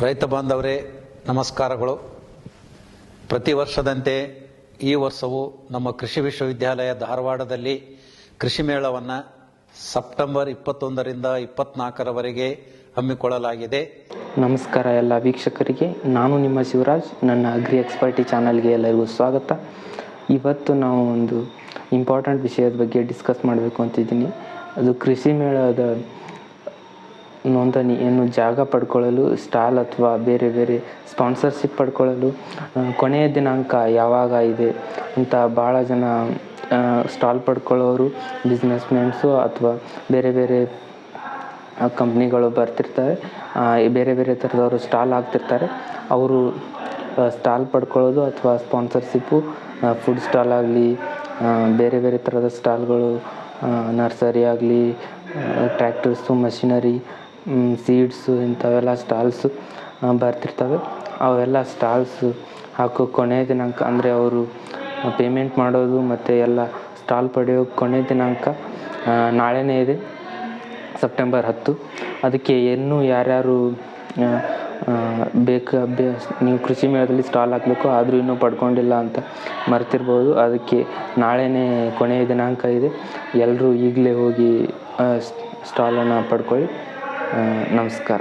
ರೈತ ಬಾಂಧವರೇ ನಮಸ್ಕಾರಗಳು. ಪ್ರತಿ ವರ್ಷದಂತೆ ಈ ವರ್ಷವೂ ನಮ್ಮ ಕೃಷಿ ವಿಶ್ವವಿದ್ಯಾಲಯ ಧಾರವಾಡದಲ್ಲಿ ಕೃಷಿ ಮೇಳವನ್ನು ಸೆಪ್ಟೆಂಬರ್ 21ರಿಂದ 24ರವರೆಗೆ ಹಮ್ಮಿಕೊಳ್ಳಲಾಗಿದೆ. ನಮಸ್ಕಾರ ಎಲ್ಲ ವೀಕ್ಷಕರಿಗೆ, ನಾನು ನಿಮ್ಮ ಶಿವರಾಜ್. ನನ್ನ ಅಗ್ರಿ ಎಕ್ಸ್ಪರ್ಟಿ ಚಾನಲ್ಗೆ ಎಲ್ಲರಿಗೂ ಸ್ವಾಗತ. ಇವತ್ತು ನಾವು ಒಂದು ಇಂಪಾರ್ಟೆಂಟ್ ವಿಷಯದ ಬಗ್ಗೆ ಡಿಸ್ಕಸ್ ಮಾಡಬೇಕು ಅಂತಿದ್ದೀನಿ. ಅದು ಕೃಷಿ ಮೇಳದ ನೋಂದಣಿಯನ್ನು ಜಾಗ ಪಡ್ಕೊಳ್ಳಲು, ಸ್ಟಾಲ್ ಅಥವಾ ಬೇರೆ ಬೇರೆ ಸ್ಪಾನ್ಸರ್ಶಿಪ್ ಪಡ್ಕೊಳ್ಳಲು ಕೊನೆಯ ದಿನಾಂಕ ಯಾವಾಗ ಇದೆ ಅಂತ ಭಾಳ ಜನ ಸ್ಟಾಲ್ ಪಡ್ಕೊಳ್ಳೋರು, ಬಿಸ್ನೆಸ್ಮೆನ್ಸು ಅಥವಾ ಬೇರೆ ಬೇರೆ ಕಂಪ್ನಿಗಳು ಬರ್ತಿರ್ತಾರೆ, ಬೇರೆ ಬೇರೆ ಥರದವರು ಸ್ಟಾಲ್ ಆಗ್ತಿರ್ತಾರೆ. ಅವರು ಸ್ಟಾಲ್ ಪಡ್ಕೊಳ್ಳೋದು ಅಥವಾ ಸ್ಪಾನ್ಸರ್ಶಿಪ್ಪು, ಫುಡ್ ಸ್ಟಾಲ್ ಆಗಲಿ, ಬೇರೆ ಬೇರೆ ಥರದ ಸ್ಟಾಲ್ಗಳು, ನರ್ಸರಿ ಆಗಲಿ, ಟ್ರ್ಯಾಕ್ಟರ್ಸು, ಮಷಿನರಿ, ಸೀಡ್ಸು, ಇಂಥವೆಲ್ಲ ಸ್ಟಾಲ್ಸು ಬರ್ತಿರ್ತವೆ. ಅವೆಲ್ಲ ಸ್ಟಾಲ್ಸು ಹಾಕೋ ಕೊನೆಯ ದಿನಾಂಕ ಅಂದರೆ ಅವರು ಪೇಮೆಂಟ್ ಮಾಡೋದು ಮತ್ತು ಎಲ್ಲ ಸ್ಟಾಲ್ ಪಡೆಯೋ ಕೊನೆಯ ದಿನಾಂಕ ನಾಳೆನೇ ಇದೆ, ಸೆಪ್ಟೆಂಬರ್ 10. ಅದಕ್ಕೆ ಇನ್ನೂ ಯಾರ್ಯಾರು ನೀವು ಕೃಷಿ ಮೇಳದಲ್ಲಿ ಸ್ಟಾಲ್ ಹಾಕಬೇಕು ಆದರೂ ಇನ್ನೂ ಪಡ್ಕೊಂಡಿಲ್ಲ ಅಂತ ಮರ್ತಿರ್ಬೋದು. ಅದಕ್ಕೆ ನಾಳೆನೇ ಕೊನೆಯ ದಿನಾಂಕ ಇದೆ. ಎಲ್ಲರೂ ಈಗಲೇ ಹೋಗಿ ಸ್ಟಾಲನ್ನು ಪಡ್ಕೊಳ್ಳಿ. ನಮಸ್ಕಾರ.